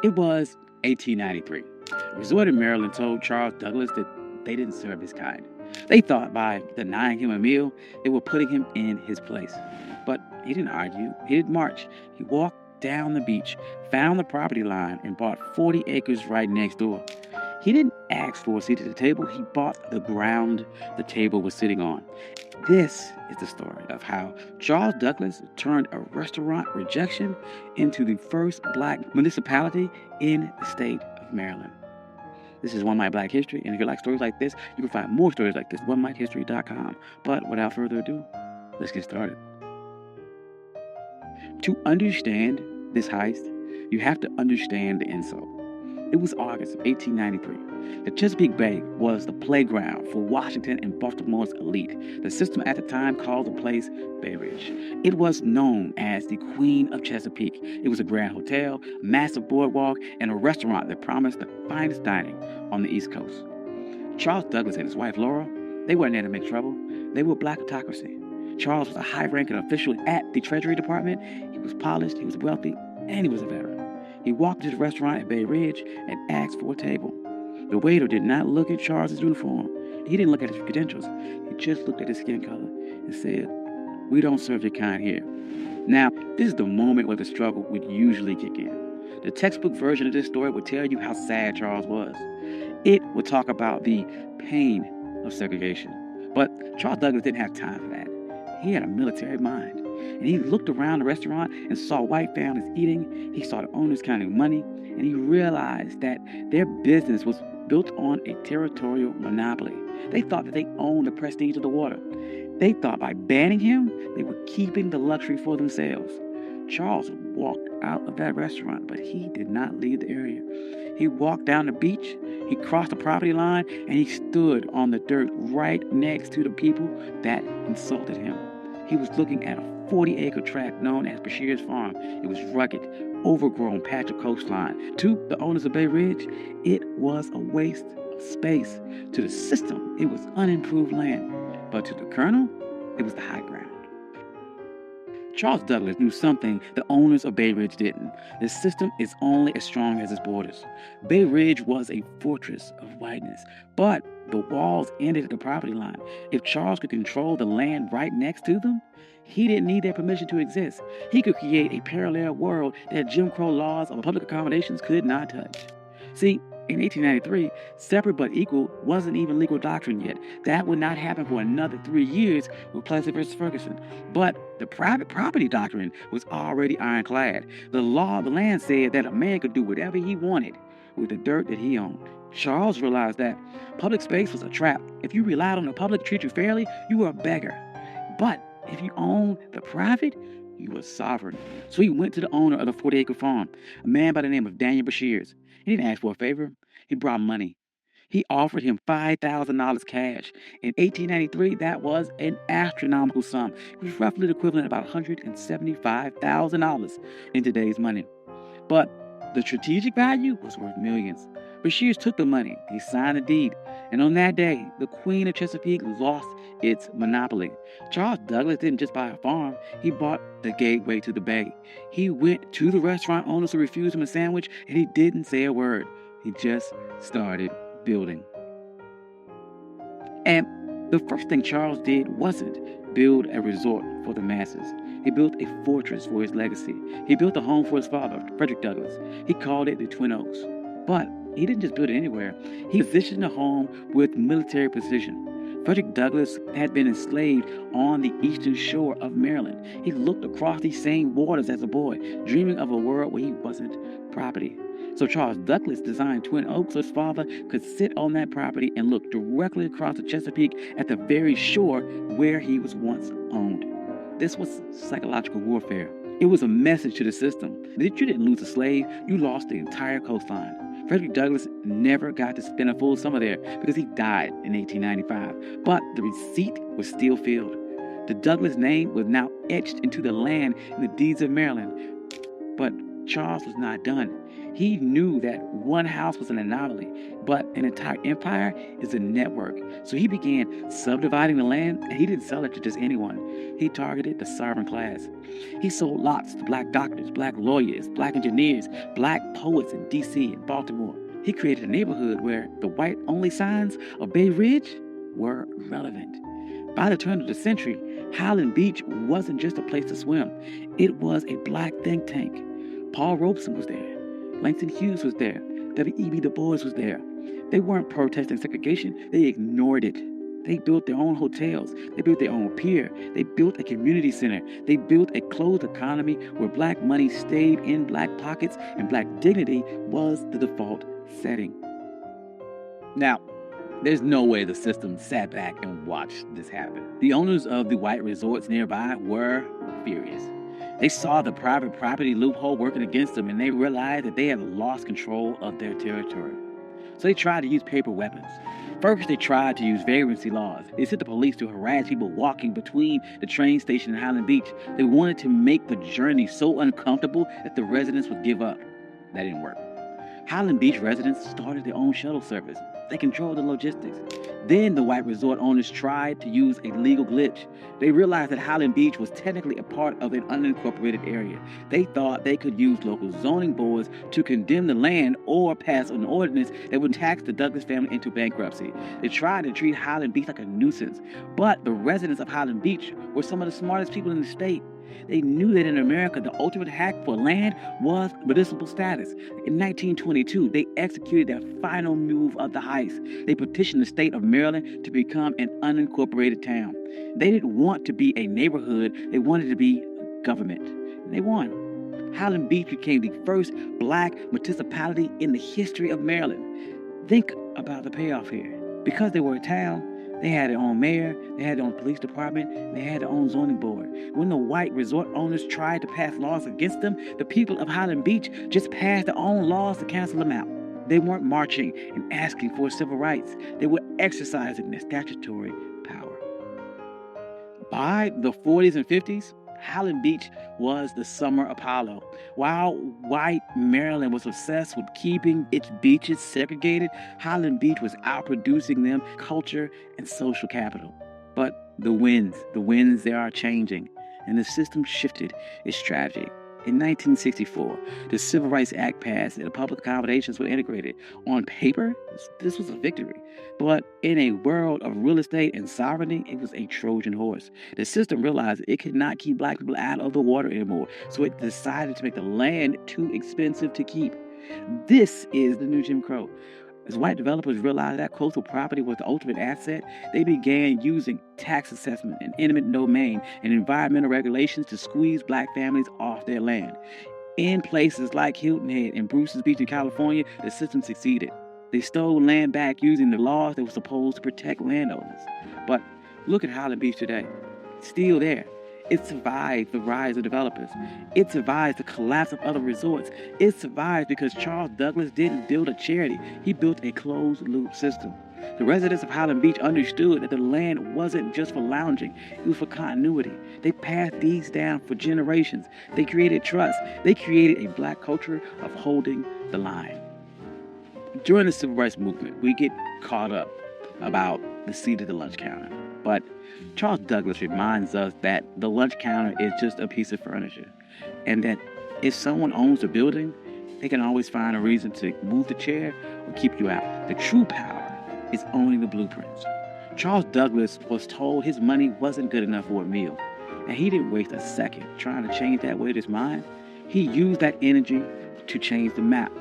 It was 1893. A resort in Maryland told Charles Douglas that they didn't serve his kind. They thought by denying him a meal, they were putting him in his place. But he didn't argue. He didn't march. He walked down the beach, found the property line, and bought 40 acres right next door. He didn't ask for a seat at the table. He bought the ground the table was sitting on. This is the story of how Charles Douglas turned a restaurant rejection into the first black municipality in the state of Maryland. This is One Mike Black History, and if you like stories like this, you can find more stories like this at onemikehistory.com. But without further ado, let's get started. To understand this heist, you have to understand the insult. It was August of 1893. The Chesapeake Bay was the playground for Washington and Baltimore's elite. The system at the time called the place Bay Ridge. It was known as the Queen of Chesapeake. It was a grand hotel, a massive boardwalk, and a restaurant that promised the finest dining on the East Coast. Charles Douglas and his wife Laura, they weren't there to make trouble. They were black autocracy. Charles was a high-ranking official at the Treasury Department. He was polished, he was wealthy, and he was a veteran. He walked to the restaurant at Bay Ridge and asked for a table. The waiter did not look at Charles's uniform. He didn't look at his credentials. He just looked at his skin color and said, "We don't serve your kind here." Now, this is the moment where the struggle would usually kick in. The textbook version of this story would tell you how sad Charles was. It would talk about the pain of segregation. But Charles Douglas didn't have time for that. He had a military mind. And he looked around the restaurant and saw white families eating. He saw the owners counting money. And he realized that their business was built on a territorial monopoly. They thought that they owned the prestige of the water. They thought by banning him, they were keeping the luxury for themselves. Charles walked out of that restaurant, but he did not leave the area. He walked down the beach, he crossed the property line, and he stood on the dirt right next to the people that insulted him. He was looking at a 40-acre tract known as Bashir's Farm. It was rugged, overgrown patch of coastline. To the owners of Bay Ridge, it was a waste of space. To the system, it was unimproved land. But to the Colonel, it was the high ground. Charles Douglas knew something the owners of Bay Ridge didn't. The system is only as strong as its borders. Bay Ridge was a fortress of whiteness, but the walls ended at the property line. If Charles could control the land right next to them, he didn't need their permission to exist. He could create a parallel world that Jim Crow laws of public accommodations could not touch. See, in 1893, separate but equal wasn't even legal doctrine yet. That would not happen for another 3 years with Plessy versus Ferguson. But the private property doctrine was already ironclad. The law of the land said that a man could do whatever he wanted with the dirt that he owned. Charles realized that public space was a trap. If you relied on the public to treat you fairly, you were a beggar. But if you owned the private, you were sovereign. So he went to the owner of the 40-acre farm, a man by the name of Daniel Bashirs. He didn't ask for a favor. He brought money. He offered him $5,000 cash. In 1893, that was an astronomical sum. It was roughly the equivalent of about $175,000 in today's money. But the strategic value was worth millions. Bashirs took the money. He signed the deed. And on that day, the Queen of Chesapeake lost its monopoly. Charles Douglas didn't just buy a farm. He bought the gateway to the bay. He went to the restaurant owners who refused him a sandwich, and he didn't say a word. He just started building. And the first thing Charles did wasn't build a resort for the masses. He built a fortress for his legacy. He built a home for his father, Frederick Douglass. He called it the Twin Oaks. But he didn't just build it anywhere. He positioned the home with military precision. Frederick Douglass had been enslaved on the eastern shore of Maryland. He looked across these same waters as a boy, dreaming of a world where he wasn't property. So Charles Douglas designed Twin Oaks so his father could sit on that property and look directly across the Chesapeake at the very shore where he was once owned. This was psychological warfare. It was a message to the system that you didn't lose a slave, you lost the entire coastline. Frederick Douglass never got to spend a full summer there because he died in 1895, but the receipt was still filled. The Douglass name was now etched into the land in the deeds of Maryland. But Charles was not done. He knew that one house was an anomaly, but an entire empire is a network. So he began subdividing the land, and he didn't sell it to just anyone. He targeted the sovereign class. He sold lots to black doctors, black lawyers, black engineers, black poets in D.C. and Baltimore. He created a neighborhood where the white-only signs of Bay Ridge were relevant. By the turn of the century, Highland Beach wasn't just a place to swim. It was a black think tank. Paul Robeson was there. Langston Hughes was there. W.E.B. Du Bois was there. They weren't protesting segregation. They ignored it. They built their own hotels. They built their own pier. They built a community center. They built a closed economy where black money stayed in black pockets and black dignity was the default setting. Now, there's no way the system sat back and watched this happen. The owners of the white resorts nearby were furious. They saw the private property loophole working against them, and they realized that they had lost control of their territory. So they tried to use paper weapons. First, they tried to use vagrancy laws. They sent the police to harass people walking between the train station and Highland Beach. They wanted to make the journey so uncomfortable that the residents would give up. That didn't work. Highland Beach residents started their own shuttle service. They controlled the logistics. Then the white resort owners tried to use a legal glitch. They realized that Highland Beach was technically a part of an unincorporated area. They thought they could use local zoning boards to condemn the land or pass an ordinance that would tax the Douglas family into bankruptcy. They tried to treat Highland Beach like a nuisance, but the residents of Highland Beach were some of the smartest people in the state. They knew that in America, the ultimate hack for land was municipal status. In 1922, they executed their final move of the heist. They petitioned the state of Maryland to become an unincorporated town. They didn't want to be a neighborhood. They wanted to be government. And they won. Highland Beach became the first black municipality in the history of Maryland. Think about the payoff here. Because they were a town, they had their own mayor, they had their own police department, and they had their own zoning board. When the white resort owners tried to pass laws against them, the people of Highland Beach just passed their own laws to cancel them out. They weren't marching and asking for civil rights. They were exercising their statutory power. By the 40s and 50s, Highland Beach was the summer Apollo. While white Maryland was obsessed with keeping its beaches segregated, Highland Beach was outproducing them culture and social capital. But the winds, they are changing, and the system shifted its strategy. In 1964, the Civil Rights Act passed and the public accommodations were integrated. On paper, this was a victory. But in a world of real estate and sovereignty, it was a Trojan horse. The system realized it could not keep black people out of the water anymore, so it decided to make the land too expensive to keep. This is the new Jim Crow. As white developers realized that coastal property was the ultimate asset, they began using tax assessment and eminent domain and environmental regulations to squeeze black families off their land. In places like Hilton Head and Bruce's Beach in California, the system succeeded. They stole land back using the laws that were supposed to protect landowners. But look at Highland Beach today. It's still there. It survived the rise of developers. It survived the collapse of other resorts. It survived because Charles Douglas didn't build a charity. He built a closed-loop system. The residents of Highland Beach understood that the land wasn't just for lounging. It was for continuity. They passed these down for generations. They created trust. They created a black culture of holding the line. During the Civil Rights Movement, we get caught up about the seat of the lunch counter. But Charles Douglas reminds us that the lunch counter is just a piece of furniture, and that if someone owns a building, they can always find a reason to move the chair or keep you out. The true power is owning the blueprints. Charles Douglas was told his money wasn't good enough for a meal, and he didn't waste a second trying to change that with his mind. He used that energy to change the map.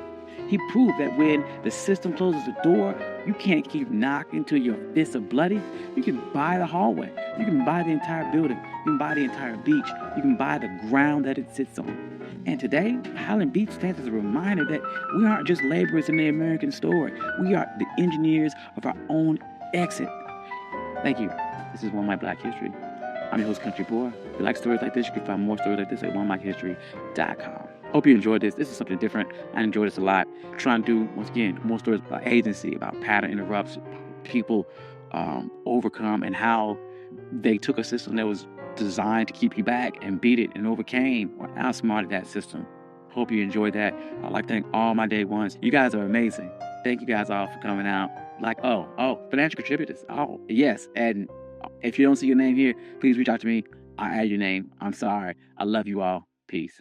He proved that when the system closes the door, you can't keep knocking till your fists are bloody. You can buy the hallway. You can buy the entire building. You can buy the entire beach. You can buy the ground that it sits on. And today, Highland Beach stands as a reminder that we aren't just laborers in the American story. We are the engineers of our own exit. Thank you. This is One My Black History. I'm your host, Country Boy. If you like stories like this, you can find more stories like this at onemyhistory.com. Hope you enjoyed this. This is something different. I enjoyed this a lot. Trying to do, once again, more stories about agency, about pattern interrupts, people overcome, and how they took a system that was designed to keep you back and beat it and overcame or outsmarted that system. Hope you enjoyed that. I'd like to thank all my day ones. You guys are amazing. Thank you guys all for coming out. Like, financial contributors. Oh, yes. And if you don't see your name here, please reach out to me. I'll add your name. I'm sorry. I love you all. Peace.